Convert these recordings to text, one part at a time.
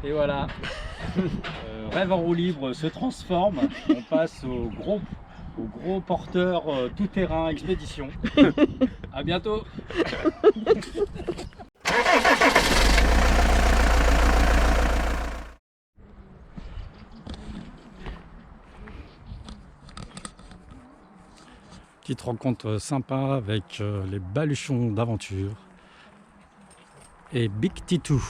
Et voilà, Rêve en roue libre se transforme, on passe au gros porteur tout-terrain expédition. À bientôt. Petite rencontre sympa avec les baluchons d'aventure et Big Titou.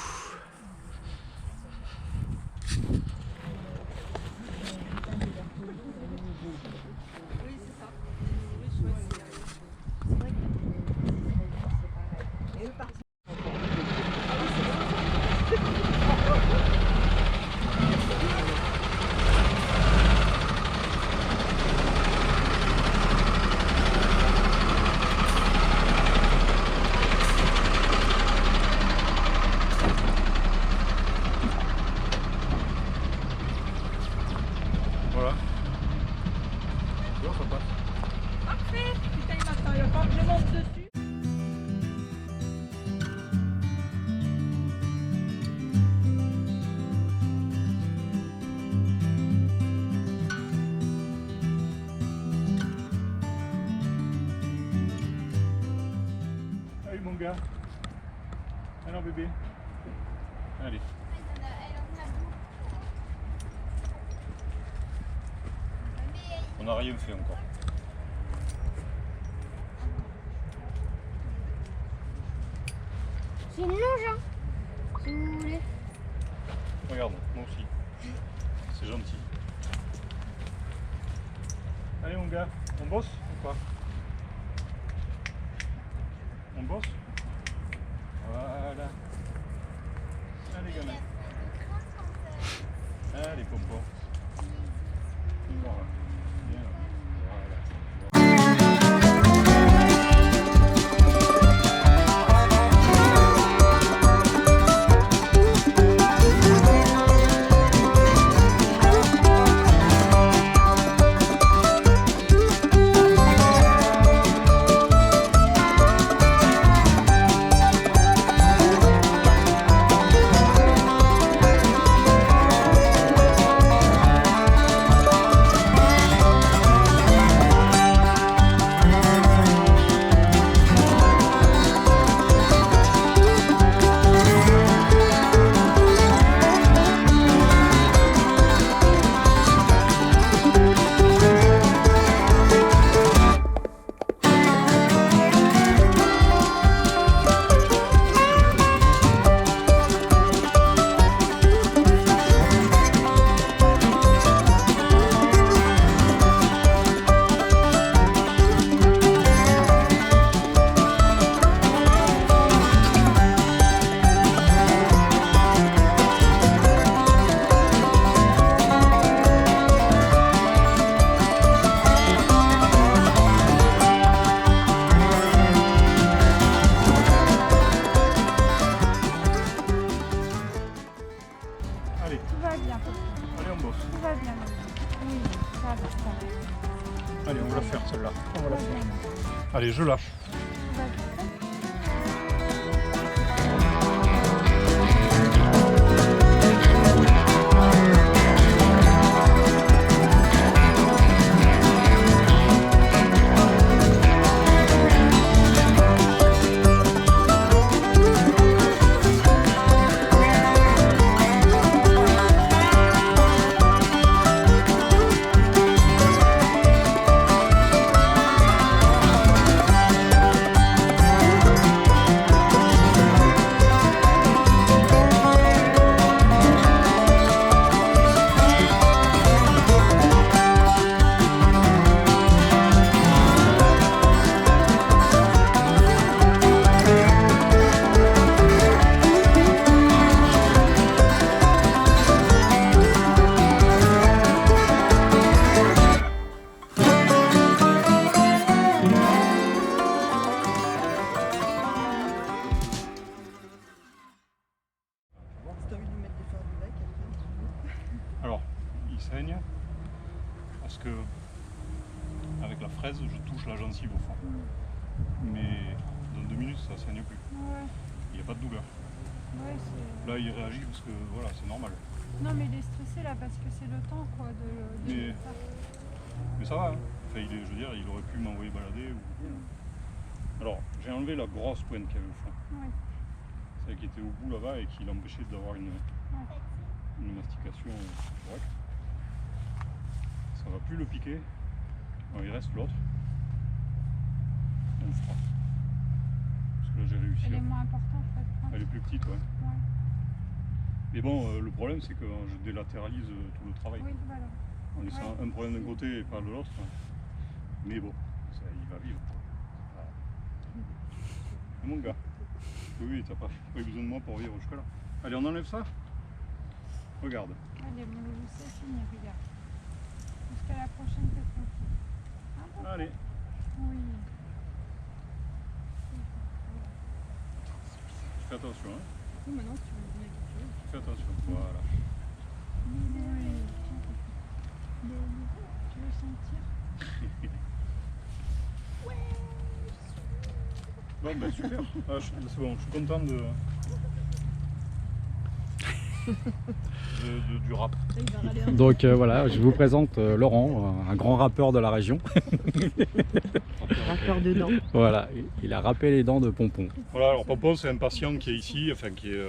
Voilà. Bon, ça passe. Parfait. Putain, il m'attend, il va falloir que je monte dessus. Allez mon gars. Alors bébé. Allez. On n'a rien fait encore. J'ai une longe, hein, si vous voulez. Regarde, moi aussi. C'est gentil. Allez mon gars, on bosse ou pas? On bosse? Voilà. Allez gamin. Allez pompons. Voilà. Bien. Voilà. Allez, Tout va bien. allez on bosse. Tout va bien. Oui, ça va, ça va. Allez, on va la faire celle-là. On va la faire. Allez, je lâche. Tout va bien. Alors, il saigne parce que avec la fraise, je touche la gencive au fond. Mais dans 2 minutes, ça saigne plus. Ouais. Il n'y a pas de douleur. Ouais, c'est- Là, il réagit parce que voilà, c'est normal. Non, mais il est stressé là parce que c'est le temps quoi de Mais- faire. Mais ça va, hein. Enfin, je veux dire, il aurait pu m'envoyer balader. Alors, j'ai enlevé la grosse pointe qu'il y avait au fond. Ouais. Celle qui était au bout là-bas et qui l'empêchait d'avoir une mastication correcte. Ça va plus le piquer. Bon, il reste l'autre. On le fera. Parce que là, j'ai réussi. Elle est moins importante en fait. Elle est plus petite, ouais. Ouais. Mais bon, le problème, c'est que je délatéralise tout le travail. Oui, voilà. En laissant un problème d'un côté et pas de l'autre. Mais bon, ça, il va vivre. Voilà. Mon gars. Oui, t'as pas eu besoin de moi pour vivre jusque là. Allez, on enlève ça. Regarde. Allez, mon loulou, c'est fini, regarde. Jusqu'à la prochaine question. Ah, bon. Allez. Oui. Fais attention, hein. Du coup, maintenant, si tu veux me donner quelque chose. Fais attention. Voilà. Oui. Tu veux sentir? Bon, ben super. Ah, c'est bon, je suis content du rap. Là, il va râler un peu. Donc voilà, je vous présente Laurent, un grand rappeur de la région. Rappeur dedans. Voilà, il a râpé les dents de Pompon. Voilà, alors Pompon, c'est un patient qui est ici, enfin qui est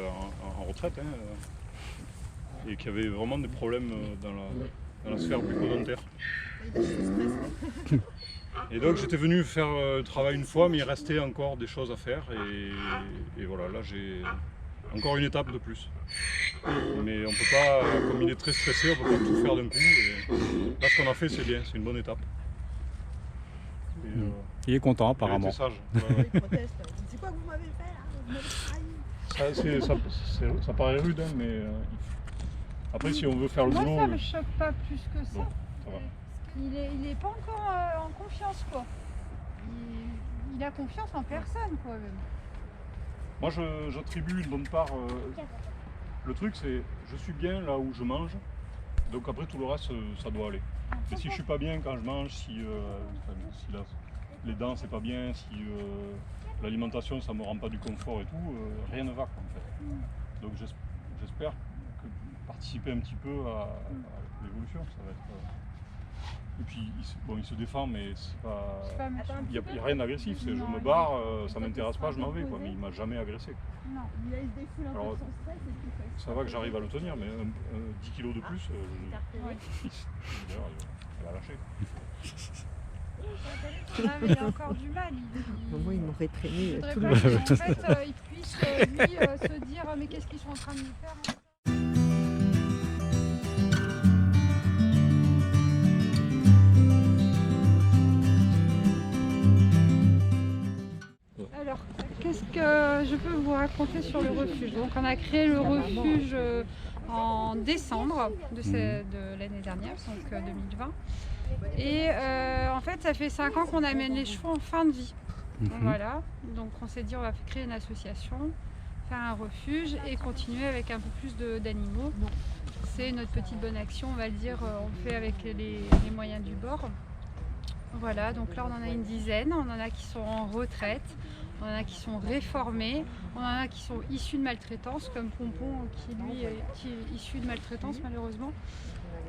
en retraite, hein, et qui avait vraiment des problèmes dans la sphère bucco-dentaire. Il a juste stressé. Et donc j'étais venu faire le travail une fois, mais il restait encore des choses à faire, et voilà, là j'ai encore une étape de plus. Mais on peut pas, comme il est très stressé, on peut pas tout faire d'un coup. Et là, ce qu'on a fait, c'est bien, c'est une bonne étape. Et, Il est content il a apparemment. été sage. Ouais, ouais. Il proteste. C'est quoi que vous m'avez fait là? Vous m'avez trahi. Ça paraît rude, hein, mais après, si on veut faire le Moi, boulot, ça me choque pas plus que ça. bon, ça va. Il est pas encore en confiance, quoi. Il a confiance en personne, quoi. Même. Moi, j'attribue une bonne part. Le truc, c'est je suis bien là où je mange, donc après tout le reste, ça doit aller. Et si je suis pas bien quand je mange, si les dents c'est pas bien, si l'alimentation ça me rend pas du confort et tout, rien ne va quoi, en fait. Donc j'espère que participer un petit peu à l'évolution, ça va être. Et puis il se défend, mais c'est pas. C'est pas méchant. Il n'y a rien d'agressif, c'est je Non, me barre, ça m'intéresse pas, je m'en vais quoi, mais il m'a jamais agressé. Non. Là, il se défoule un peu Alors, de son stress et puis il fait. Ça va que j'arrive à le tenir, mais 10 kilos de plus, Ouais. d'ailleurs, elle a lâché. Ah, mais il a encore du mal. Moi, il m'aurait Il traîné faudrait tout pas le qu'en fait, il puisse lui se dire mais qu'est-ce qu'ils sont en train de nous faire. Alors, qu'est-ce que je peux vous raconter sur le refuge? Donc, on a créé le refuge en décembre de l'année dernière, donc 2020. Et en fait, ça fait 5 ans qu'on amène les chevaux en fin de vie. Voilà, donc on s'est dit on va créer une association, faire un refuge et continuer avec un peu plus d'animaux. C'est notre petite bonne action, on va le dire, on le fait avec les moyens du bord. Voilà, donc là on en a une dizaine, on en a qui sont en retraite, on en a qui sont réformés, on en a qui sont issus de maltraitance, comme Pompon qui lui est issu de maltraitance malheureusement.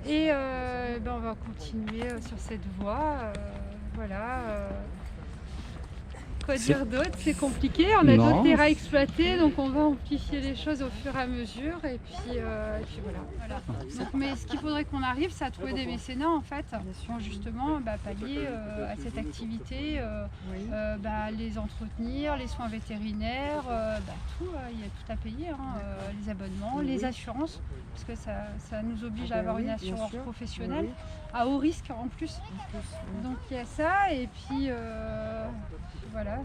Et on va continuer sur cette voie, voilà. Quoi dire d'autre? C'est compliqué, on a d'autres terrains à exploiter, donc on va amplifier les choses au fur et à mesure, et puis voilà. Donc, mais ce qu'il faudrait qu'on arrive, c'est à trouver des mécénats en fait, pour justement pallier à cette activité, les entretenir, les soins vétérinaires, tout, il y a tout à payer, les abonnements, les assurances, parce que ça nous oblige à avoir une assurance professionnelle, à haut risque en plus. Donc il y a ça, et puis voilà,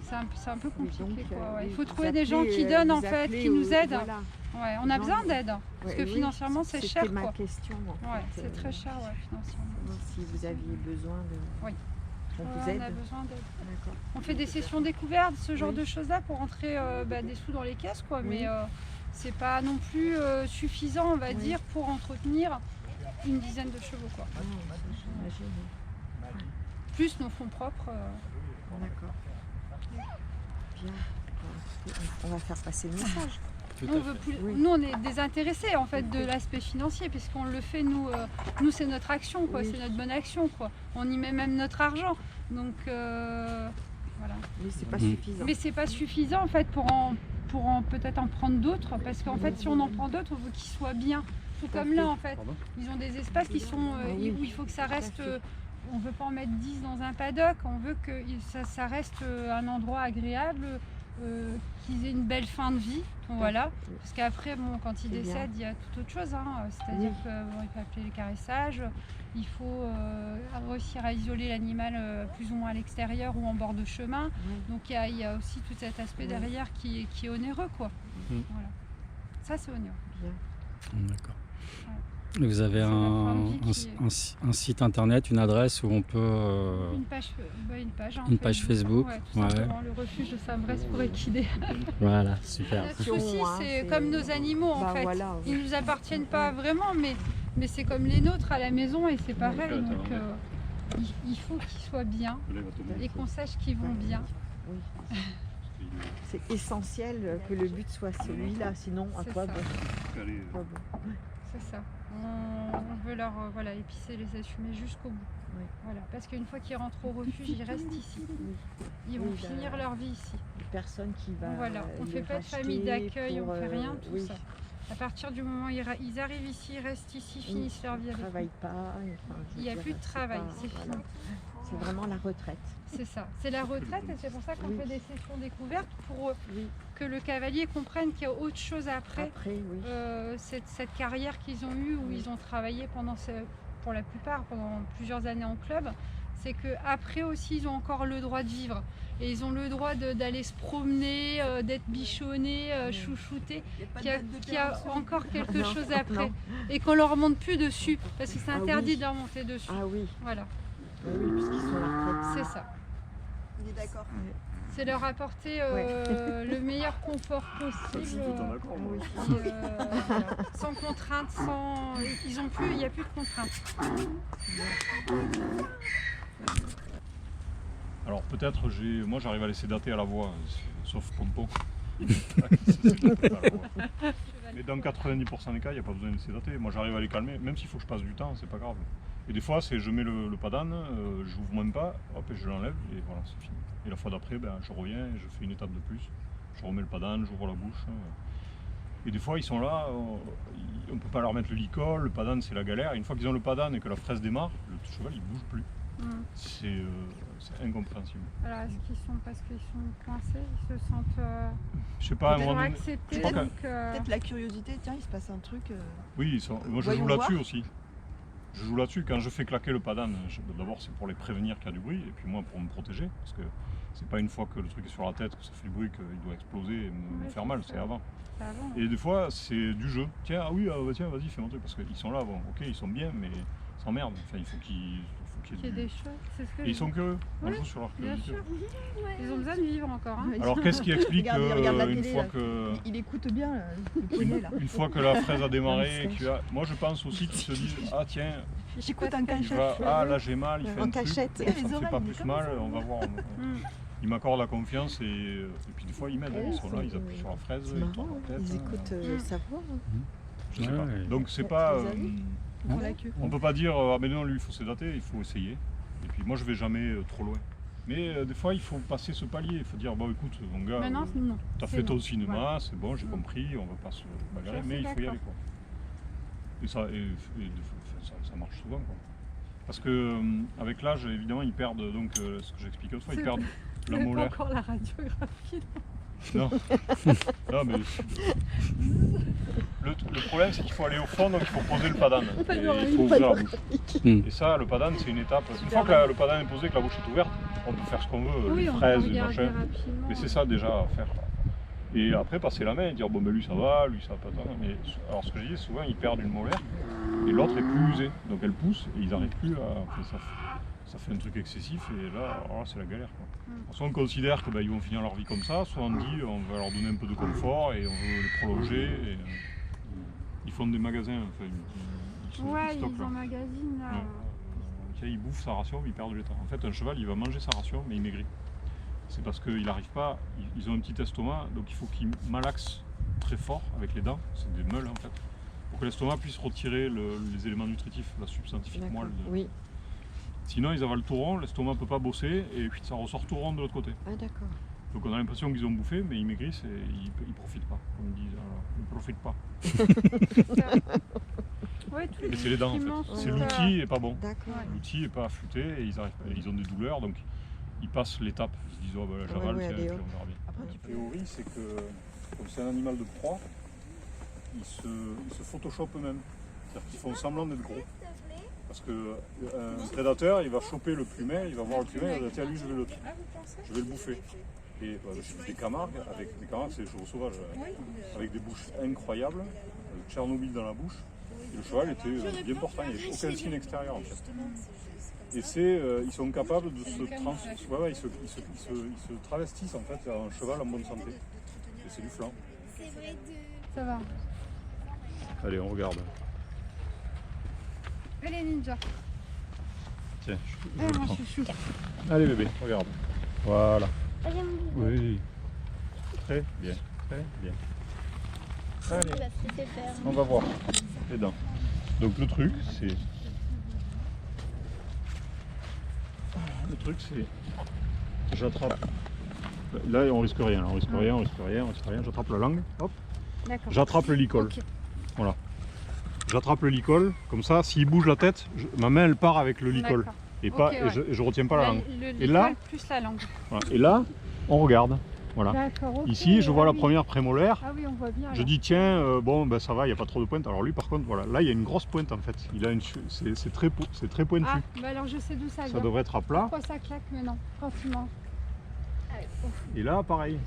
c'est un peu compliqué quoi. Il faut trouver des gens qui donnent en fait, qui nous aident. Voilà. Ouais, on a besoin d'aide, parce que financièrement c'est cher C'était ma quoi. question. Ouais, c'est très cher financièrement. Si vous aviez besoin de. Oui. On Ouais, vous aide. on a besoin d'aide. D'accord. On fait des sessions découvertes, ce genre Oui. de choses-là pour rentrer des sous dans les caisses quoi, Oui. mais c'est pas non plus suffisant on va Oui. dire pour entretenir une dizaine de chevaux quoi. Ah, j'imagine. Plus nos fonds propres. D'accord. Bien. On va faire passer le message. Tout On à veut fait. plus- Oui. Nous, on est désintéressés en fait de l'aspect financier, puisqu'on le fait nous. Nous, c'est notre action, quoi. Oui. C'est notre bonne action, quoi. On y met même notre argent. Donc voilà. Mais c'est pas Mm. suffisant. Mais c'est pas suffisant en fait pour peut-être en prendre d'autres, parce qu'en fait, si on en prend d'autres, on veut qu'ils soient bien. Tout comme là, en fait, Pardon. ils ont des espaces qui sont Ah oui. où il faut que ça reste. Tout à fait. On veut pas en mettre 10 dans un paddock. On veut que ça reste un endroit agréable. Qu'ils aient une belle fin de vie, voilà. Parce qu'après, bon, quand ils C'est bien. décèdent, il y a toute autre chose. C'est-à-dire Oui. qu'il faut appeler les caressages, il faut réussir à isoler l'animal plus ou moins à l'extérieur ou en bord de chemin. Oui. Donc il y a aussi tout cet aspect Oui. derrière qui est onéreux, quoi. Mhm. Voilà. Ça, c'est onéreux. Bien. D'accord. Vous avez C'est la fin de vie un site internet, une adresse où on peut. Une page, hein, Une page Facebook, ouais, tout ouais. simplement, le refuge de Saint-Brest pour équidés. Voilà, super. Notre Action, souci, hein, c'est c'est- comme nos animaux en Bah fait. voilà, oui. Ils nous appartiennent pas vraiment, mais c'est comme les nôtres à la maison et c'est pareil. Ouais, Donc attends, il faut qu'ils soient bien Le lait va tomber. et qu'on sache qu'ils vont bien. Oui. C'est essentiel que le but soit celui-là, sinon à C'est quoi ça. bon, Allez, à quoi bon. C'est ça. On veut leur voilà, épicer les assumer jusqu'au bout. Oui. Voilà. Parce qu'une fois qu'ils rentrent au refuge, ils restent ici. Ils vont Oui, bah, finir leur vie ici. Personne qui va. Voilà. On ne les fait pas de racheter famille d'accueil, pour, on fait rien de tout oui, ça. À partir du moment où ils arrivent ici, ils restent ici, Oui, finissent leur vie Ils ne avec nous. travaillent pas. Enfin, je Il n'y a veux plus dire, de c'est travail, pas- c'est voilà. fini. C'est vraiment la retraite. C'est ça, c'est la retraite et c'est pour ça qu'on Oui. fait des sessions découvertes pour Oui. que le cavalier comprenne qu'il y a autre chose après Après, oui. cette carrière qu'ils ont eue où Oui. ils ont travaillé pour la plupart pendant plusieurs années en club. C'est qu'après aussi ils ont encore le droit de vivre et ils ont le droit d'aller se promener, d'être bichonnés, chouchoutés, Il y a pas de qu'il y a, date de qu'il y a péremption. encore quelque Non, chose après non. et qu'on leur monte plus dessus parce que c'est Ah interdit oui. de leur monter dessus. Ah oui, Voilà, oui, puisqu'ils sont à la retraite. c'est ça. On est d'accord. C'est leur apporter le meilleur confort possible. tout en accord. moi. Voilà. Sans contrainte, il n'y a plus de contraintes. Alors peut-être moi j'arrive à laisser dater à la voix, sauf Pompon. Mais dans 90% des cas, il n'y a pas besoin de laisser dater. Moi j'arrive à les calmer, même s'il faut que je passe du temps, c'est pas grave. Et des fois, je mets le padane, j'ouvre même pas, hop, et je l'enlève, et voilà, c'est fini. Et la fois d'après, je reviens et je fais une étape de plus. Je remets le padane, j'ouvre la bouche. Et des fois, ils sont là, on ne peut pas leur mettre le licol, le padane c'est la galère. Et une fois qu'ils ont le padane et que la fraise démarre, le cheval il bouge plus. C'est incompréhensible. Alors, est-ce qu'ils sont parce qu'ils sont coincés, ils se sentent Je sais pas, à un ils moment ont donné. accepté, je crois donc Peut-être la curiosité, tiens, il se passe un truc. Oui, moi je Voyons joue là-dessus voir. aussi. Je joue là-dessus. Quand je fais claquer le padane, d'abord c'est pour les prévenir qu'il y a du bruit, et puis moi pour me protéger, parce que c'est pas une fois que le truc est sur la tête que ça fait du bruit qu'il doit exploser et me Ouais, faire c'est mal, ça. c'est avant. c'est avant. Et des fois c'est du jeu. Tiens, ah oui, tiens, vas-y, fais mon truc, parce qu'ils sont là, bon, ok, ils sont bien, mais ils s'emmerdent. Enfin, il faut qu'il y Qu'il y ait ait du... des choses, c'est ce que Et ils je sont dis. curieux, on Oui, joue sur leur Bien curiosité. sûr, ils ont besoin de vivre encore. Hein. Alors qu'est-ce qui explique Regarde, il regarde la une télé, fois là. que... Il écoute bien, le poney, là. Une fois que la fraise a démarré, Un sketch. moi je pense aussi qu'ils se disent ah tiens, J'écoute un il cachette. va, ah là j'ai mal, il fait En un truc, cachette. ça Les me fait oreilles, pas mais plus comment mal, ça on va voir. Mm. Ils m'accordent la confiance et puis des fois ils m'aident, ils sont là, ils c'est- appuient sur la fraise, C'est ils marrant, tournent la tête. ils écoutent Mm. sa voix. Je sais pas. Ouais. Donc c'est Tu pas, les as vus Pour la queue. on peut pas dire ah mais non lui il faut sédater, il faut essayer. Et puis moi je vais jamais trop loin. Mais des fois il faut passer ce palier, il faut dire bon écoute mon gars, Maintenant, non. t'as c'est fait non. ton cinéma, Voilà. c'est bon, j'ai Mm. compris, on va pas se bagarrer, Je suis mais il faut y d'accord. aller quoi. Et ça marche souvent quoi. Parce que avec l'âge, évidemment, ils perdent donc ce que j'expliquais autrefois, ils C'est- perdent C'est la pas molaire. encore la radiographie. Non, non mais le problème c'est qu'il faut aller au fond, donc il faut poser le padane. Et il faut ouvrir la bouche. Mm. Et ça, le padane, c'est une étape. Une fois que le padane est posé, que la bouche est ouverte, on peut faire ce qu'on veut, Oui, les on peut fraises, les regarder machins. rapidement. Mais c'est ça déjà à faire. Et après, passer la main et dire bon, ben lui ça va, lui ça va pas tant. Mais alors, ce que je dis, souvent ils perdent une molaire et l'autre est plus usée. Donc elle pousse et ils n'arrivent plus à. Enfin, ça fait un truc excessif et là, alors là, c'est la galère. Quoi. Soit on considère qu'ils vont finir leur vie comme ça, soit on dit on va leur donner un peu de confort et on veut les prolonger. Et, ils font des magasins, enfin, Ouais, stockent, ils là. emmagasinent là. Ouais. Tiens, il bouffe sa ration, il perd du temps. En fait, un cheval, il va manger sa ration, mais il maigrit. c'est parce qu'ils n'arrivent pas, ils ont un petit estomac, donc il faut qu'ils malaxent très fort avec les dents, c'est des meules en fait, pour que l'estomac puisse retirer les éléments nutritifs, la substantifique D'accord. moelle. Oui. Sinon ils avalent tout rond, l'estomac ne peut pas bosser et puis ça ressort tout rond de l'autre côté. Ah d'accord. Donc on a l'impression qu'ils ont bouffé, mais ils maigrissent et ils profitent pas. Comme ils disent, alors, ils ne profitent pas. Ouais, tous les Mais c'est les dents en nutriments fait. sont C'est pas- l'outil est pas bon. D'accord. L'outil est pas affûté et ils arrivent, ils ont des douleurs, donc ils passent l'étape. Ils se disent oh ben j'avale, Ouais, tiens, allez, puis hop. on verra bien. Après, La théorie c'est que comme c'est un animal de proie, ils se photoshopent eux-mêmes. C'est-à-dire qu'ils font semblant d'être gros. Parce qu'un prédateur, il va choper le plumet, il va voir le plumet, il va dire tiens lui je vais le bouffer. Et j'ai vu des camargues, c'est des chevaux sauvages, avec des bouches incroyables, avec Tchernobyl dans la bouche. Et le cheval était bien portant, il n'y avait aucun signe extérieur en fait. Et ils sont capables de ils se travestissent en fait en cheval en bonne santé. Et c'est du flan. Ça va. Allez, on regarde. Allez, ninja. Tiens, je Ah, le mon prends. chouchou. Allez bébé, regarde. Voilà. Ah, j'aime beaucoup. Oui. Très bien, très bien. Allez, Il va se laisser faire. on va voir les dents. Donc le truc c'est... J'attrape... Là on risque rien, on risque rien. J'attrape la langue, hop. D'accord. J'attrape le licol. Ok. Voilà. J'attrape le licol, comme ça, s'il bouge la tête, ma main elle part avec le licol. D'accord. Et, pas, Ok, et, ouais. je retiens pas la langue. Et là- plus la langue. Voilà. Et là, on regarde. Voilà. D'accord. ok. Ici, je vois Ah la oui. première prémolaire. Ah oui, on voit bien. Je alors. dis tiens, bon ben ça va, il n'y a pas trop de pointe. Alors lui par contre, voilà, là il y a une grosse pointe en fait. C'est très pointu. Ah, bah alors je sais d'où ça Ça vient. devrait être à plat. Pourquoi ça claque maintenant quand tu manges? Et là pareil,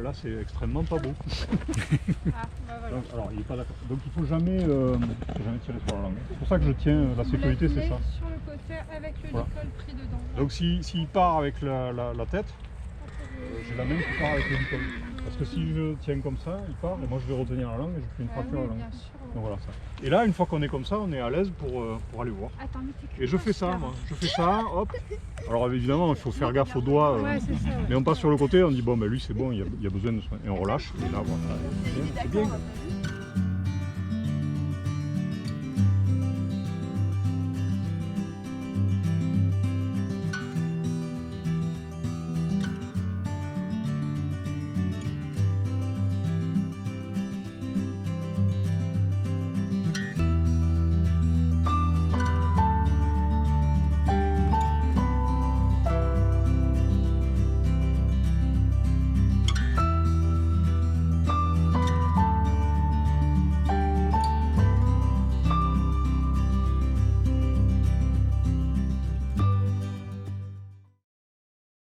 là c'est extrêmement pas beau. Ah, bah voilà. Donc, alors il est pas d'accord. Donc il faut jamais tirer sur la langue. C'est pour ça que je tiens la Vous sécurité, la c'est tenez ça. sur le côté avec le Voilà. licol pris dedans. Donc s'il part avec la tête, j'ai la main qui part avec le licol. Parce que si je tiens comme ça, il part et moi je vais retenir la langue et je fais une Ah fracture oui, à la langue. bien sûr. Donc voilà ça. Et là, une fois qu'on est comme ça, on est à l'aise pour aller voir. Attends, mais t'es Et je fais ça, moi. Je fais ça, hop. Alors évidemment, il faut faire gaffe aux doigts. Ouais, c'est ça. Ouais. Mais on passe sur le côté, on dit bon, ben lui c'est bon, il y a besoin de soin. Et on relâche. Et là, voilà. C'est bien.